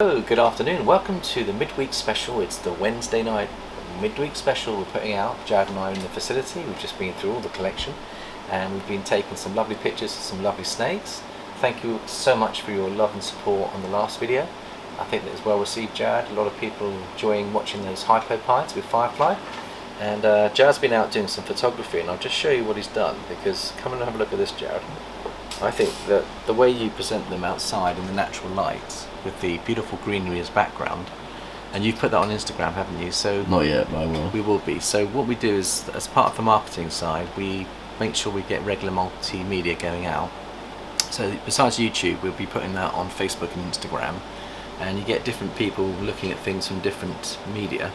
Hello, good afternoon. Welcome to the midweek special. It's the Wednesday night midweek special we're putting out. Jared and I are in the facility. We've just been through all the collection and we've been taking some lovely pictures of some lovely snakes. Thank you so much for your love and support on the last video. I think that was well received, Jared. A lot of people enjoying watching those hypopides with Firefly. And Jared's been out doing some photography, and I'll just show you what he's done, because come and have a look at this, Jared. I think that the way you present them outside in the natural light with the beautiful greenery as background, and you've put that on Instagram, haven't you? So not yet, but I will. We will be. So what we do is, as part of the marketing side, we make sure we get regular multimedia going out. So besides YouTube, we'll be putting that on Facebook and Instagram, and you get different people looking at things from different media.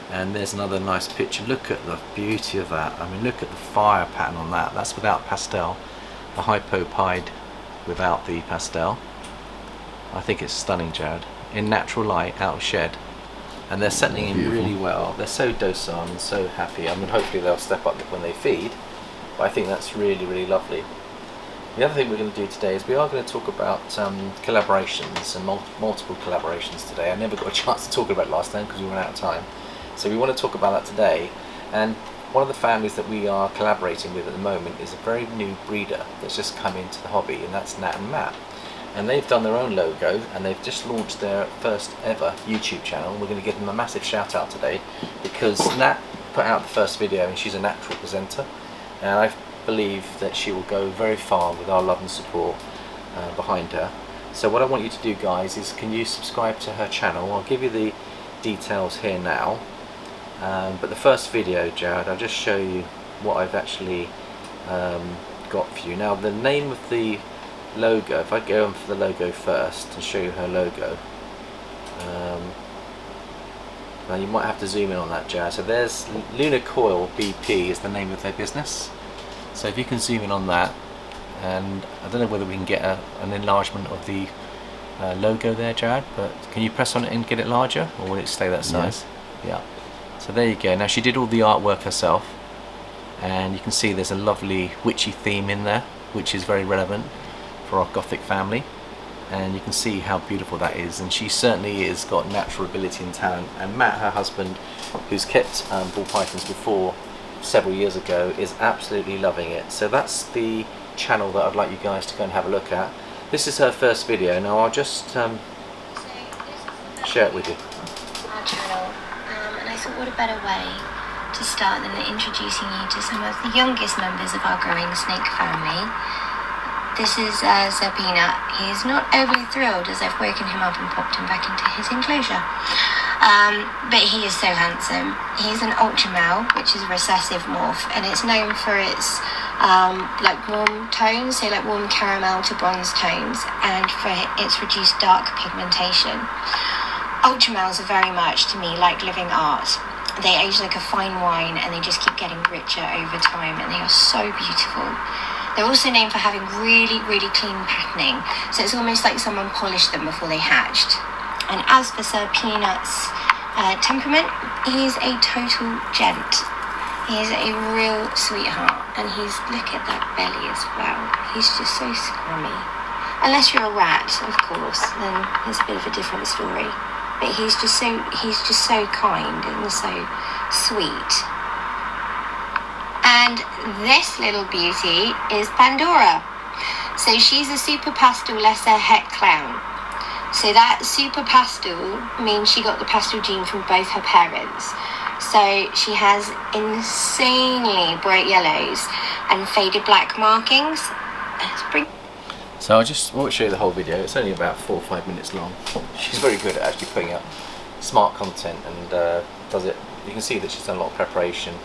And there's another nice picture. Look at the beauty of that. I mean, look at the fire pattern on that. That's without pastel. The hypopide without the pastel. I think it's stunning, Jared. In natural light, out of shed. And they're settling in really well. They're so docile and so happy. I mean, hopefully they'll step up when they feed. But I think that's really, really lovely. The other thing we're going to do today is we are going to talk about collaborations and multiple collaborations today. I never got a chance to talk about it last time because we ran out of time. So we want to talk about that today. And one of the families that we are collaborating with at the moment is a very new breeder that's just come into the hobby, and that's Nat and Matt. And they've done their own logo, and they've just launched their first ever YouTube channel. We're going to give them a massive shout out today, because Nat put out the first video, and she's a natural presenter, and I believe that she will go very far with our love and support behind her. So what I want you to do, guys, is can you subscribe to her channel? I'll give you the details here now. But the first video, Jared, I'll just show you what I've actually got for you. Now, the name of the logo, if I go on for the logo first and show you her logo, now you might have to zoom in on that, Jared. So there's Lunar Coil BP is the name of their business. So if you can zoom in on that, and I don't know whether we can get an enlargement of the logo there, Jared, but can you press on it and get it larger, or will it stay that size? Yeah. So there you go. Now, she did all the artwork herself, and you can see there's a lovely witchy theme in there, which is very relevant for our gothic family, and you can see how beautiful that is. And she certainly is got natural ability and talent. And Matt, her husband, who's kept ball pythons before several years ago, is absolutely loving it. So that's the channel that I'd like you guys to go and have a look at. This is her first video. Now I'll just share it with you. Our channel. And I thought, what a better way to start than introducing you to some of the youngest members of our growing snake family. This is Sir Peanut. He's not overly thrilled as I've woken him up and popped him back into his enclosure. But he is so handsome. He's an ultra male, which is a recessive morph, and it's known for its like warm tones, so like warm caramel to bronze tones, and for its reduced dark pigmentation. Ultra males are very much, to me, like living art. They age like a fine wine, and they just keep getting richer over time, and they are so beautiful. They're also known for having really, really clean patterning, so it's almost like someone polished them before they hatched. And as for Sir Peanut's temperament, he's a total gent. He's a real sweetheart, and look at that belly as well. He's just so scrummy. Unless you're a rat, of course, then it's a bit of a different story. But he's just so kind and so sweet. And this little beauty is Pandora. So she's a super pastel lesser het clown. So that super pastel means she got the pastel gene from both her parents. So she has insanely bright yellows and faded black markings. So I just won't show you the whole video. It's only about 4 or 5 minutes long. She's very good at actually putting up smart content, and does it. You can see that she's done a lot of preparation,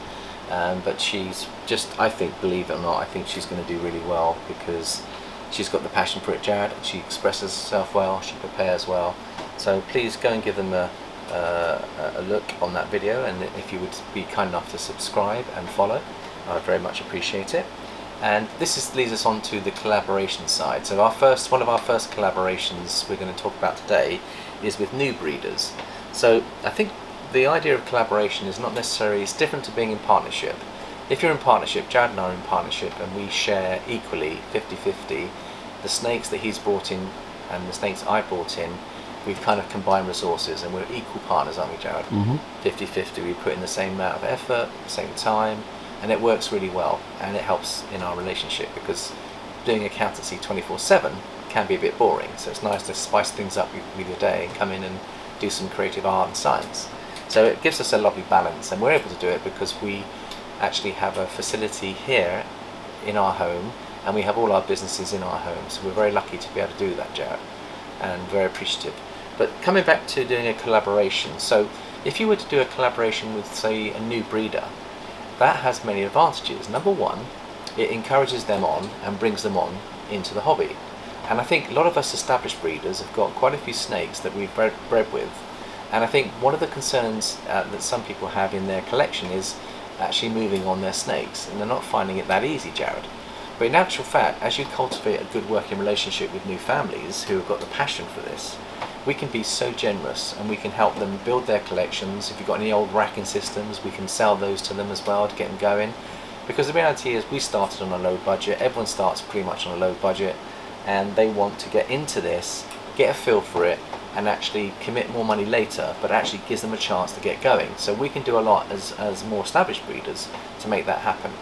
but she's just, I think, believe it or not, I think she's going to do really well, because she's got the passion for it, Jared. She expresses herself well, she prepares well. So please go and give them a look on that video, and if you would be kind enough to subscribe and follow, I'd very much appreciate it. And this leads us on to the collaboration side. So one of our first collaborations we're going to talk about today is with new breeders. So I think the idea of collaboration is not necessarily, it's different to being in partnership. If you're in partnership, Jared and I are in partnership, and we share equally 50-50 the snakes that he's brought in and the snakes I brought in, we've kind of combined resources, and we're equal partners, aren't we, Jared? 50-50. We put in the same amount of effort, same time, and it works really well, and it helps in our relationship, because doing accountancy 24/7 can be a bit boring, so it's nice to spice things up with your day and come in and do some creative art and science. So it gives us a lovely balance, and we're able to do it because we actually have a facility here in our home, and we have all our businesses in our home, so we're very lucky to be able to do that, Jared, and very appreciative. But coming back to doing a collaboration, so if you were to do a collaboration with, say, a new breeder, that has many advantages. Number one, it encourages them on and brings them on into the hobby. And I think a lot of us established breeders have got quite a few snakes that we've bred with, and I think one of the concerns that some people have in their collection is actually moving on their snakes, and they're not finding it that easy, Jared. But in actual fact, as you cultivate a good working relationship with new families who have got the passion for this, we can be so generous, and we can help them build their collections. If you've got any old racking systems, we can sell those to them as well to get them going. Because the reality is, we started on a low budget, everyone starts pretty much on a low budget, and they want to get into this, get a feel for it, and actually commit more money later, but actually gives them a chance to get going. So we can do a lot as more established breeders to make that happen.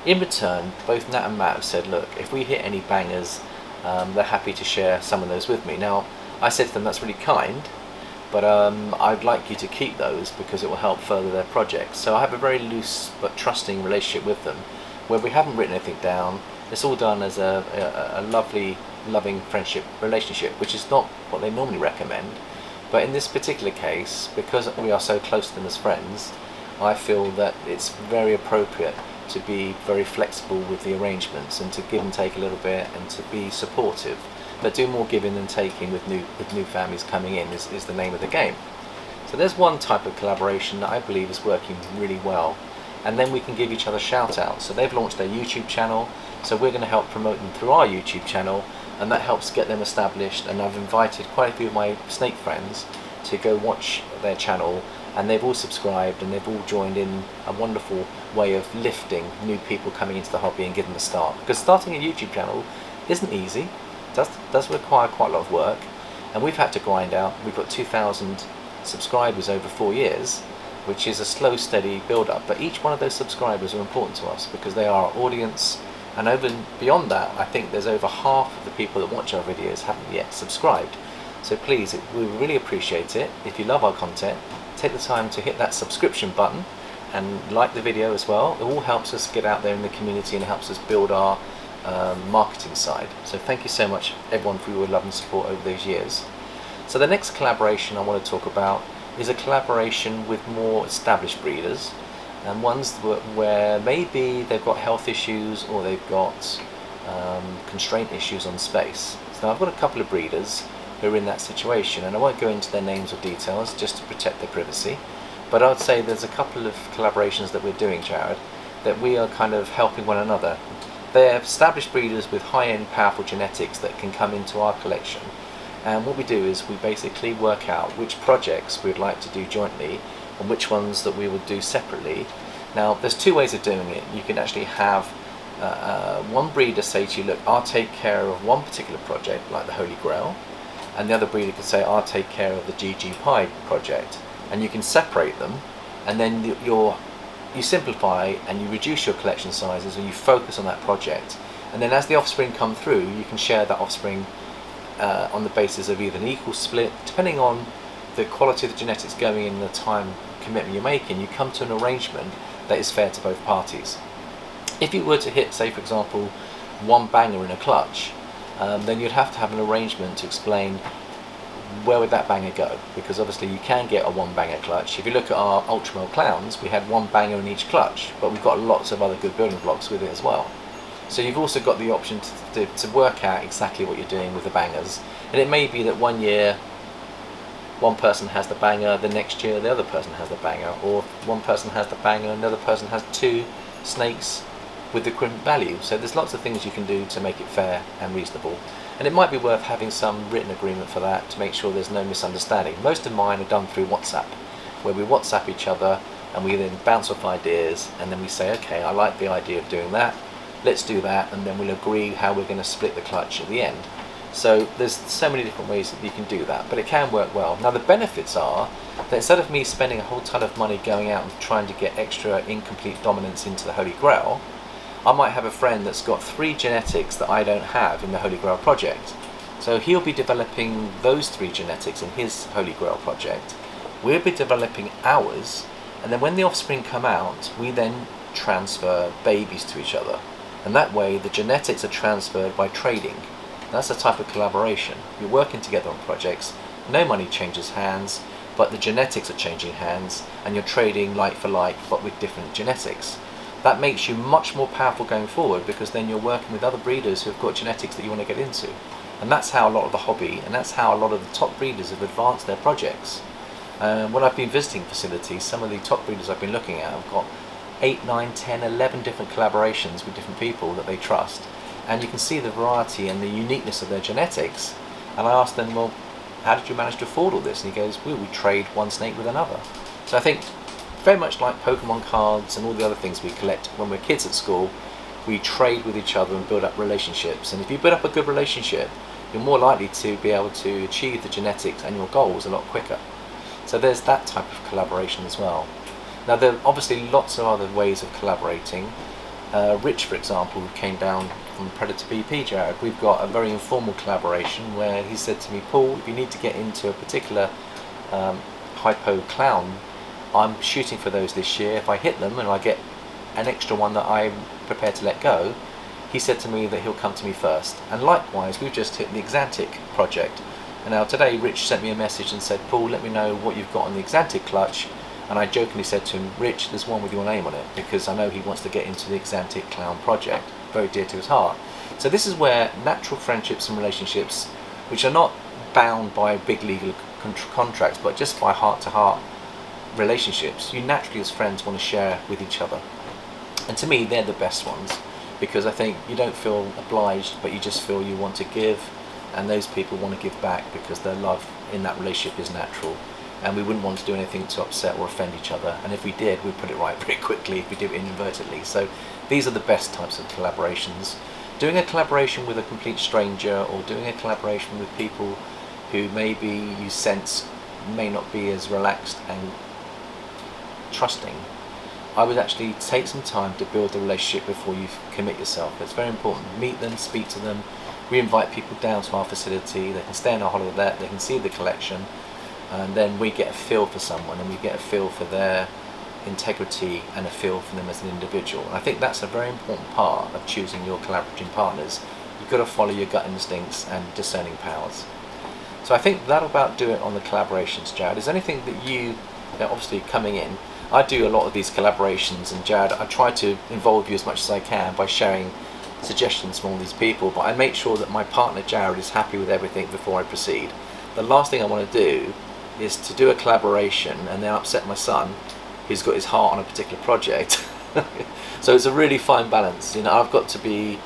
In return, both Nat and Matt have said, look, if we hit any bangers, they're happy to share some of those with me. Now, I said to them, that's really kind, but I'd like you to keep those because it will help further their projects. So I have a very loose but trusting relationship with them, where we haven't written anything down. It's all done as a lovely, loving friendship relationship, which is not what they normally recommend. But in this particular case, because we are so close to them as friends, I feel that it's very appropriate to be very flexible with the arrangements, and to give and take a little bit, and to be supportive, but do more giving than taking with new families coming in is the name of the game. So there's one type of collaboration that I believe is working really well, and then we can give each other shout outs. So they've launched their YouTube channel, so we're going to help promote them through our YouTube channel, and that helps get them established. And I've invited quite a few of my snake friends to go watch their channel, and they've all subscribed, and they've all joined in a wonderful way of lifting new people coming into the hobby and giving them a start. Because starting a YouTube channel isn't easy, it does require quite a lot of work, and we've had to grind out. We've got 2,000 subscribers over 4 years, which is a slow, steady build up, but each one of those subscribers are important to us because they are our audience. And over and beyond that, I think there's over half of the people that watch our videos haven't yet subscribed. So please, we really appreciate it. If you love our content, take the time to hit that subscription button and like the video as well. It all helps us get out there in the community, and it helps us build our marketing side. So thank you so much everyone for your love and support over those years. So the next collaboration I want to talk about is a collaboration with more established breeders, and ones where maybe they've got health issues, or they've got constraint issues on space. So I've got a couple of breeders who are in that situation, and I won't go into their names or details just to protect their privacy, but I'd say there's a couple of collaborations that we're doing, Jared, that we are kind of helping one another. They're established breeders with high-end powerful genetics that can come into our collection, and what we do is we basically work out which projects we'd like to do jointly and which ones that we would do separately. Now there's two ways of doing it. You can actually have one breeder say to you, look, I'll take care of one particular project like the Holy Grail, and the other breeder could say, I'll take care of the GG Pie project, and you can separate them, and then you simplify and you reduce your collection sizes, and you focus on that project, and then as the offspring come through, you can share that offspring on the basis of either an equal split, depending on the quality of the genetics going in and the time commitment you're making. You come to an arrangement that is fair to both parties. If you were to hit, say for example, one banger in a clutch, then you'd have to have an arrangement to explain where would that banger go, because obviously you can get a one banger clutch. If you look at our Ultramel clowns, we had one banger in each clutch, but we've got lots of other good building blocks with it as well. So you've also got the option to work out exactly what you're doing with the bangers, and it may be that one year one person has the banger, the next year the other person has the banger, or one person has the banger and the other person has two snakes with the equivalent value. So there's lots of things you can do to make it fair and reasonable, and it might be worth having some written agreement for that to make sure there's no misunderstanding. Most of mine are done through WhatsApp, where we WhatsApp each other and we then bounce off ideas, and then we say, okay, I like the idea of doing that, let's do that, and then we'll agree how we're going to split the clutch at the end. So there's so many different ways that you can do that, but it can work well. Now the benefits are that instead of me spending a whole ton of money going out and trying to get extra incomplete dominance into the Holy Grail, I might have a friend that's got 3 genetics that I don't have in the Holy Grail project. So he'll be developing those 3 genetics in his Holy Grail project. We'll be developing ours, and then when the offspring come out, we then transfer babies to each other. And that way the genetics are transferred by trading. That's a type of collaboration. You're working together on projects, no money changes hands, but the genetics are changing hands, and you're trading like for like, but with different genetics. That makes you much more powerful going forward, because then you're working with other breeders who've got genetics that you want to get into. And that's how a lot of the hobby, and that's how a lot of the top breeders have advanced their projects. When I've been visiting facilities, some of the top breeders I've been looking at have got 8, 9, 10, 11 different collaborations with different people that they trust. And you can see the variety and the uniqueness of their genetics. And I asked them, well, how did you manage to afford all this? And he goes, well, we trade one snake with another. So I think very much like Pokemon cards and all the other things we collect when we're kids at school, we trade with each other and build up relationships. And if you build up a good relationship, you're more likely to be able to achieve the genetics and your goals a lot quicker. So there's that type of collaboration as well. Now there are obviously lots of other ways of collaborating. Rich, for example, who came down from Predator BP, Jared, we've got a very informal collaboration where he said to me, Paul, if you need to get into a particular hypo clown, I'm shooting for those this year. If I hit them and I get an extra one that I'm prepared to let go, he said to me that he'll come to me first. And likewise, we've just hit the Exantic project. And now today Rich sent me a message and said, Paul, let me know what you've got on the Exantic clutch. And I jokingly said to him, Rich, there's one with your name on it, because I know he wants to get into the Exantic Clown project, very dear to his heart. So this is where natural friendships and relationships, which are not bound by big legal contracts, but just by heart-to-heart relationships, you naturally as friends want to share with each other. And to me, they're the best ones, because I think you don't feel obliged, but you just feel you want to give, and those people want to give back because their love in that relationship is natural. And we wouldn't want to do anything to upset or offend each other, and if we did, we'd put it right very quickly if we did it inadvertently. So these are the best types of collaborations. Doing a collaboration with a complete stranger, or doing a collaboration with people who maybe you sense may not be as relaxed and trusting, I would actually take some time to build the relationship before you commit yourself. It's very important. Meet them, speak to them. We invite people down to our facility. They can stay in our holiday there, they can see the collection, and then we get a feel for someone, and we get a feel for their integrity and a feel for them as an individual. And I think that's a very important part of choosing your collaborating partners. You've got to follow your gut instincts and discerning powers. So I think that'll about do it on the collaborations, Jared. Is there anything that you know, obviously coming in, I do a lot of these collaborations, and Jared, I try to involve you as much as I can by sharing suggestions from all these people, but I make sure that my partner Jared is happy with everything before I proceed. The last thing I want to do is to do a collaboration and then upset my son, who's got his heart on a particular project. So it's a really fine balance. You know, I've got to be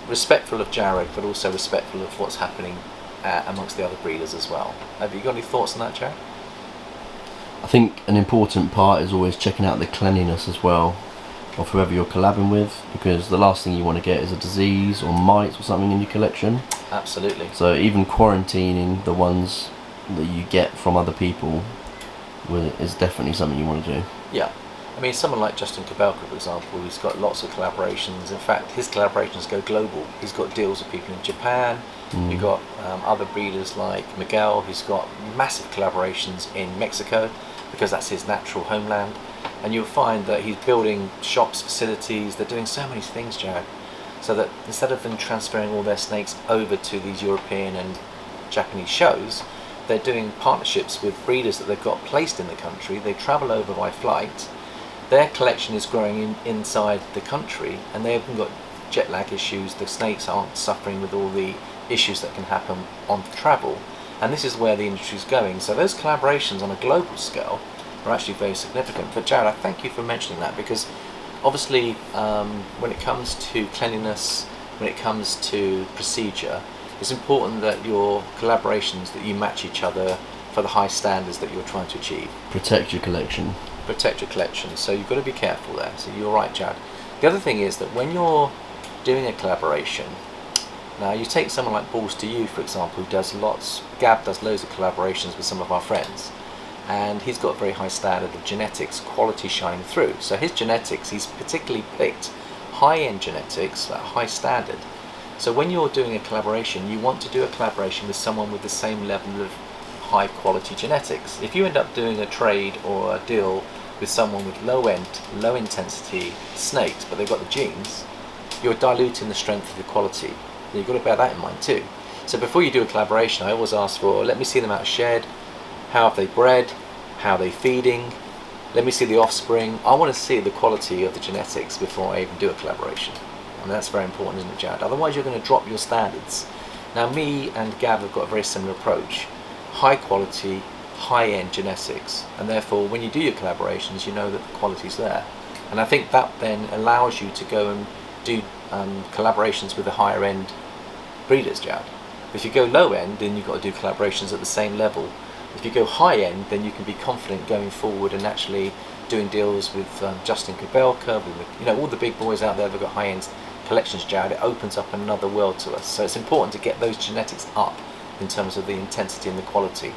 respectful of Jared, but also respectful of what's happening amongst the other breeders as well. Have you got any thoughts on that, Jared? I think an important part is always checking out the cleanliness as well of whoever you're collabing with, because the last thing you want to get is a disease or mites or something in your collection. Absolutely. So even quarantining the ones that you get from other people is definitely something you want to do. Yeah. I mean, someone like Justin Kabelka, for example, he's got lots of collaborations. In fact, his collaborations go global. He's got deals with people in Japan. You've got other breeders like Miguel, who's got massive collaborations in Mexico, because that's his natural homeland. And you'll find that he's building shops, facilities, they're doing so many things, Jared, so that instead of them transferring all their snakes over to these European and Japanese shows, they're doing partnerships with breeders that they've got placed in the country. They travel over by flight, their collection is growing inside the country, and they haven't got jet lag issues, the snakes aren't suffering with all the issues that can happen on travel, and this is where the industry is going. So those collaborations on a global scale are actually very significant. But Jared, I thank you for mentioning that, because obviously when it comes to cleanliness, when it comes to procedure, it's important that your collaborations, that you match each other for the high standards that you're trying to achieve. Protect your collection. Protect your collection, so you've got to be careful there. So you're right, Jared. The other thing is that when you're doing a collaboration, Now you take someone like Balls to You, for example, who does lots, Gab does loads of collaborations with some of our friends, and he's got a very high standard of genetics quality shining through. So his genetics, he's particularly picked high-end genetics at a high standard. So when you're doing a collaboration, you want to do a collaboration with someone with the same level of high quality genetics. If you end up doing a trade or a deal with someone with low-end, low-intensity snakes, but they've got the genes, you're diluting the strength of the quality. You've got to bear that in mind too. So before you do a collaboration, I always ask for, let me see them out of shed, how have they bred, how are they feeding, let me see the offspring. I want to see the quality of the genetics before I even do a collaboration. And that's very important, isn't it, Jared? Otherwise you're going to drop your standards. Now me and Gav have got a very similar approach. High quality, high-end genetics, and therefore when you do your collaborations you know that the quality's there. And I think that then allows you to go and do collaborations with the higher end breeders, Jared. If you go low end, then you've got to do collaborations at the same level. If you go high end, then you can be confident going forward and actually doing deals with Justin Kubelka, with all the big boys out there that have got high end collections, Jared. It opens up another world to us. So it's important to get those genetics up in terms of the intensity and the quality.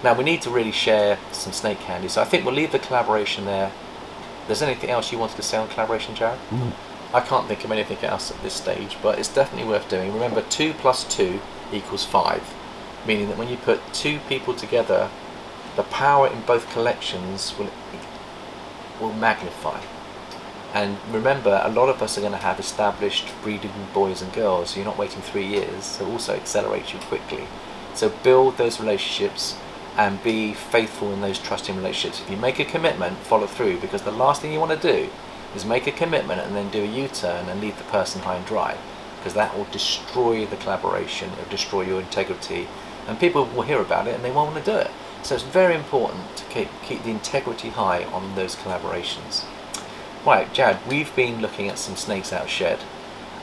Now we need to really share some snake candy, so I think we'll leave the collaboration there. There's anything else you wanted to say on collaboration, Jared? I can't think of anything else at this stage, but it's definitely worth doing. Remember, 2 + 2 = 5, meaning that when you put two people together, the power in both collections will magnify. And remember, a lot of us are going to have established breeding boys and girls, so you're not waiting 3 years, so also accelerates you quickly. So build those relationships and be faithful in those trusting relationships. If you make a commitment, follow through, because the last thing you want to do is make a commitment and then do a U-turn and leave the person high and dry, because that will destroy the collaboration, it will destroy your integrity, and people will hear about it and they won't want to do it. So it's very important to keep the integrity high on those collaborations. Right, Jad, we've been looking at some snakes out shed.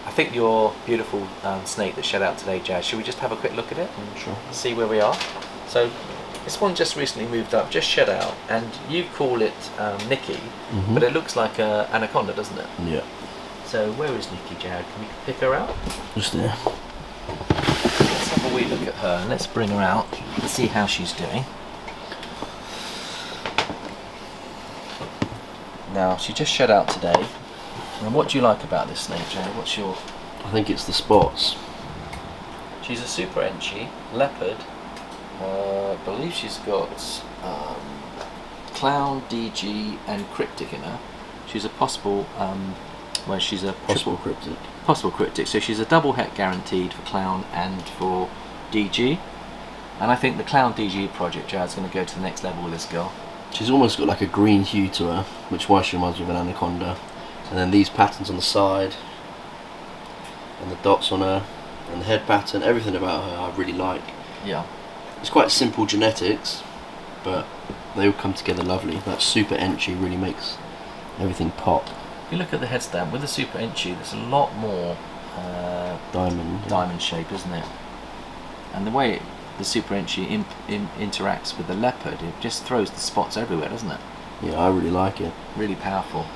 I think your beautiful snake that shed out today, Jad, should we just have a quick look at it and see where we are? So this one just recently moved up, just shed out, and you call it Nikki, but it looks like an anaconda, doesn't it? Yeah. So where is Nikki, Jad? Can we pick her out? Just there. Let's have a wee look at her and let's bring her out and see how she's doing. Now, she just shed out today. And what do you like about this snake, Jad? What's your... I think it's the spots. She's a super enchi, leopard. I believe she's got clown, DG and cryptic in her. She's a possible, she's a Possible cryptic. Possible cryptic. So she's a double het guaranteed for clown and for DG. And I think the clown DG project, Jad's going to go to the next level with this girl. She's almost got like a green hue to her, which is why she reminds me of an anaconda. And then these patterns on the side, and the dots on her, and the head pattern, everything about her I really like. Yeah. It's quite simple genetics, but they all come together lovely. That super entry really makes everything pop. If you look at the head stamp, with the super entry, there's a lot more diamond shape, isn't it? And the way the super entry interacts with the leopard, it just throws the spots everywhere, doesn't it? Yeah, I really like it. Really powerful.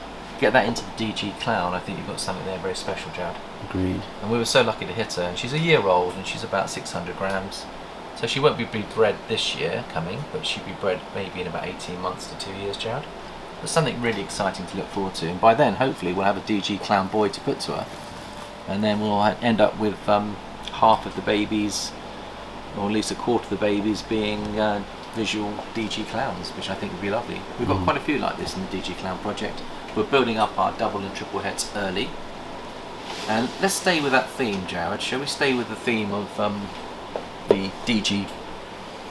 Get that into the DG clown, I think you've got something there very special, Jad. Agreed. And we were so lucky to hit her, and she's a year old and she's about 600 grams. So she won't be bred this year coming, but she'll be bred maybe in about 18 months to 2 years, Jad. There's something really exciting to look forward to, and by then hopefully we'll have a DG clown boy to put to her. And then we'll end up with half of the babies, or at least a quarter of the babies being visual DG clowns, which I think would be lovely. We've got quite a few like this in the DG clown project. We're building up our double and triple heads early. And let's stay with that theme, Jared. Shall we stay with the theme of the DG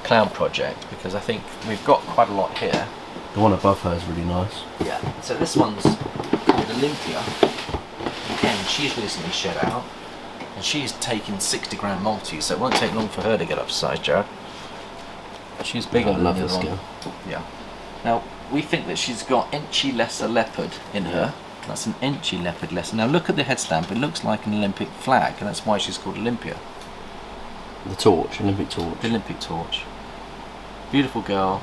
clown project, because I think we've got quite a lot here. The one above her is really nice. Yeah, so this one's called Olympia. Again, she's recently shed out, and she's taken 60 gram multi, so it won't take long for her to get up to size, Jared. She's bigger than the other one. Yeah. Now, we think that she's got Enchi Lesser Leopard in her. That's an Enchi Leopard Lesser. Now look at the head stamp, it looks like an Olympic flag, and that's why she's called Olympia. The torch, Olympic torch. The Olympic torch. Beautiful girl.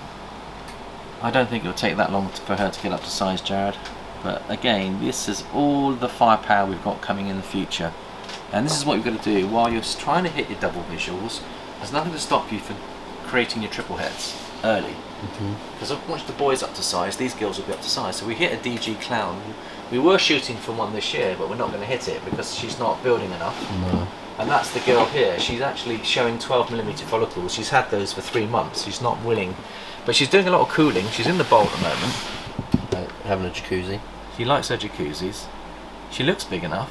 I don't think it'll take that long for her to get up to size, Jared. But again, this is all the firepower we've got coming in the future. And this is what you've got to do while you're trying to hit your double visuals. There's nothing to stop you from creating your triple heads early. Because once the boy's up to size, these girls will be up to size. So we hit a DG clown. We were shooting for one this year, but we're not going to hit it because she's not building enough. No. And that's the girl here. She's actually showing 12mm follicles. She's had those for 3 months. She's not willing, but she's doing a lot of cooling. She's in the bowl at the moment. Having a jacuzzi. She likes her jacuzzis. She looks big enough.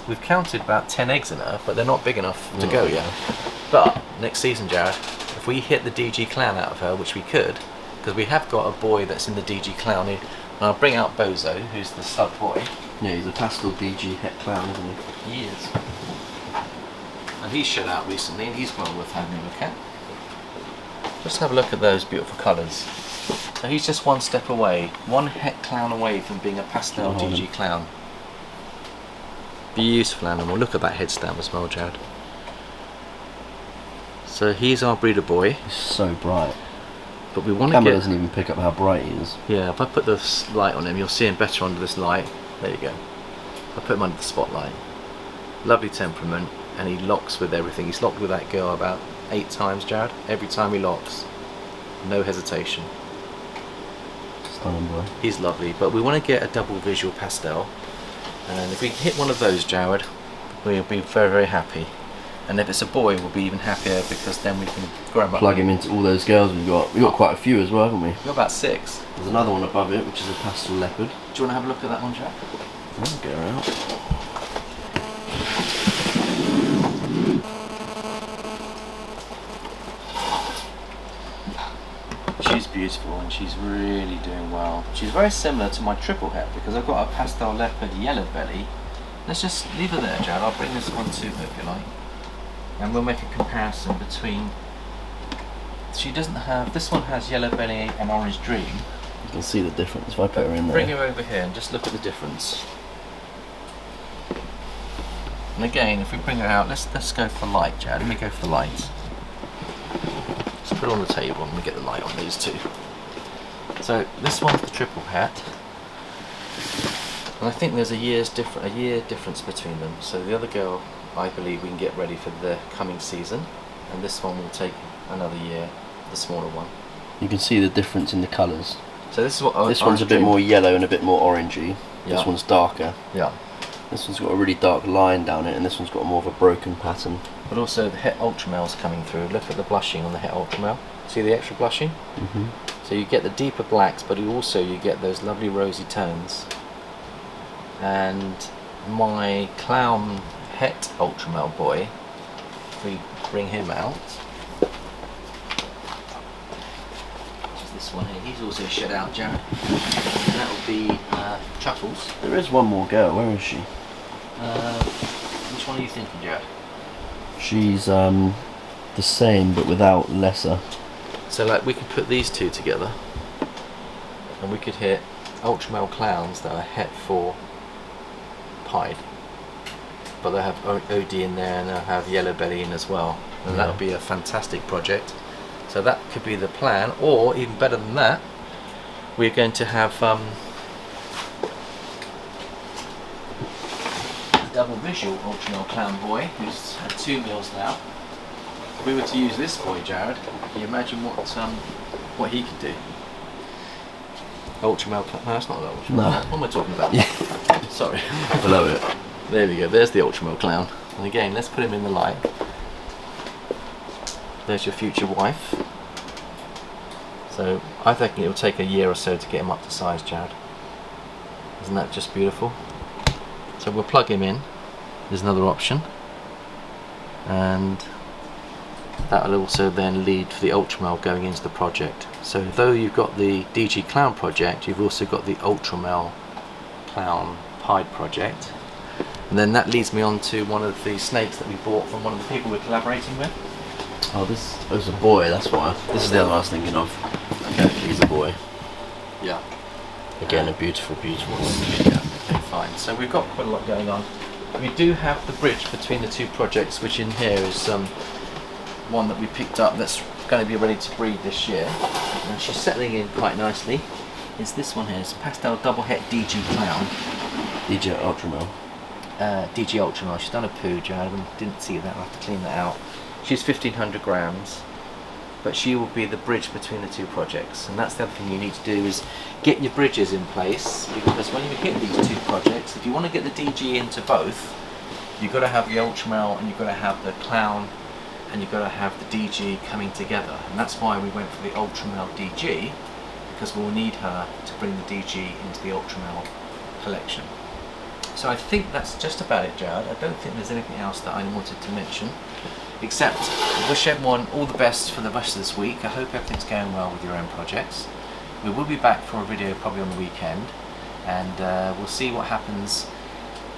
We've counted about 10 eggs in her, but they're not big enough to go yet. But next season, Jared, if we hit the DG clown out of her, which we could, because we have got a boy that's in the DG clown, and I'll bring out Bozo, who's the stud boy. Yeah, he's a pastel DG het clown, isn't he? He is. And he's shut out recently, and he's well worth having a look at. Just have a look at those beautiful colours. So he's just one step away, one het clown away from being a pastel DG clown. Beautiful animal. Look at that head stamp as well, Jared. So he's our breeder boy. He's so bright. But we want to Camera get... doesn't even pick up how bright he is. Yeah, if I put this light on him, you'll see him better under this light. There you go. I put him under the spotlight. Lovely temperament, and he locks with everything. He's locked with that girl about 8 times, Jared. Every time he locks, no hesitation. Stunning boy. He's lovely, but we want to get a double visual pastel. And if we hit one of those, Jared, we'll be very, very happy. And if it's a boy, we'll be even happier because then we can grow him up. Plug him into all those girls we've got. We've got quite a few as well, haven't we? We've got about 6. There's another one above it, which is a pastel leopard. Do you want to have a look at that one, Jack? I'll get her out. She's beautiful and she's really doing well. She's very similar to my triple het because I've got a pastel leopard yellow belly. Let's just leave her there, Jared. I'll bring this one to her if you like. And we'll make a comparison between... She doesn't have... This one has yellow belly and orange dream. You can see the difference if I put her in there. Bring her over here and just look at the difference. And again, if we bring her out, let's go for light, Jared. Let me go for the light. Let's put it on the table and we get the light on these two. So this one's the triple het. And I think there's a year difference between them. So the other girl, I believe we can get ready for the coming season, and this one will take another year, the smaller one. You can see the difference in the colours. So this is what this one's a bit more yellow and a bit more orangey. Yeah. This one's darker. Yeah. This one's got a really dark line down it, and this one's got more of a broken pattern. But also the het ultramel's coming through. Look at the blushing on the het ultramel. See the extra blushing? Mm-hmm. So you get the deeper blacks, but you get those lovely rosy tones. And my clown het ultramel boy, if we bring him out, which is this one here, he's also shut out, Jared. And that will be Truffles. There is one more girl. Where is she? Which one are you thinking, Jared? She's the same but without lesser. So like we could put these two together and we could hit ultramel clowns that are het for pied, but they'll have OD in there and they'll have yellow belly in as well, and that'll be a fantastic project. So that could be the plan, or even better than that, we're going to have double visual ultramel clown boy who's had 2 meals now. If we were to use this boy, Jared, can you imagine what he could do? Ultramel clown. No, that's not an ultramel. No. What am I talking about? Yeah. Sorry. Below it. There we go. There's the ultramel clown. And again, let's put him in the light. There's your future wife. So I think it will take a year or so to get him up to size, Jared. Isn't that just beautiful? So we'll plug him in. There's another option. And that will also then lead for the ultramel going into the project. So though you've got the DG Clown project, you've also got the ultramel Clown Pied project. And then that leads me on to one of the snakes that we bought from one of the people we're collaborating with. Oh, this was a boy, that's why. This is the other one I was thinking of. Okay, he's a boy. Yeah. Again, a beautiful, beautiful one. Yeah, okay, fine. So we've got quite a lot going on. We do have the bridge between the two projects, which in here is one that we picked up that's going to be ready to breed this year. And she's settling in quite nicely. It's this one here, it's Pastel Double Het DG Clown. DJ Ultramel. DG Ultramel. She's done a poo, Jared. We didn't see that. I'll have to clean that out. She's 1500 grams, but she will be the bridge between the two projects. And that's the other thing you need to do, is get your bridges in place, because when you hit these two projects, if you want to get the DG into both, you've got to have the Ultramel and you've got to have the Clown and you've got to have the DG coming together. And that's why we went for the Ultramel DG, because we'll need her to bring the DG into the Ultramel collection. So I think that's just about it, Jared. I don't think there's anything else that I wanted to mention, except wish everyone all the best for the rest of this week. I hope everything's going well with your own projects. We will be back for a video probably on the weekend, and we'll see what happens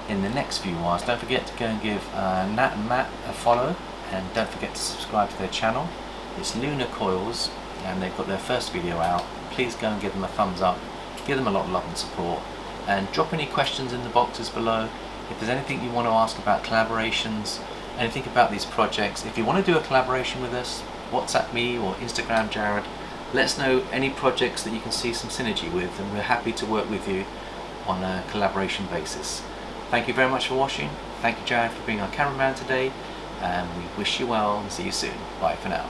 in the next few whiles. Don't forget to go and give Nat and Matt a follow, and don't forget to subscribe to their channel. It's Lunar Coils, and they've got their first video out. Please go and give them a thumbs up, give them a lot of love and support, and drop any questions in the boxes below. If there's anything you want to ask about collaborations, anything about these projects, if you want to do a collaboration with us, WhatsApp me or Instagram Jared. Let us know any projects that you can see some synergy with, and we're happy to work with you on a collaboration basis. Thank you very much for watching. Thank you, Jared, for being our cameraman today, and we wish you well and see you soon. Bye for now.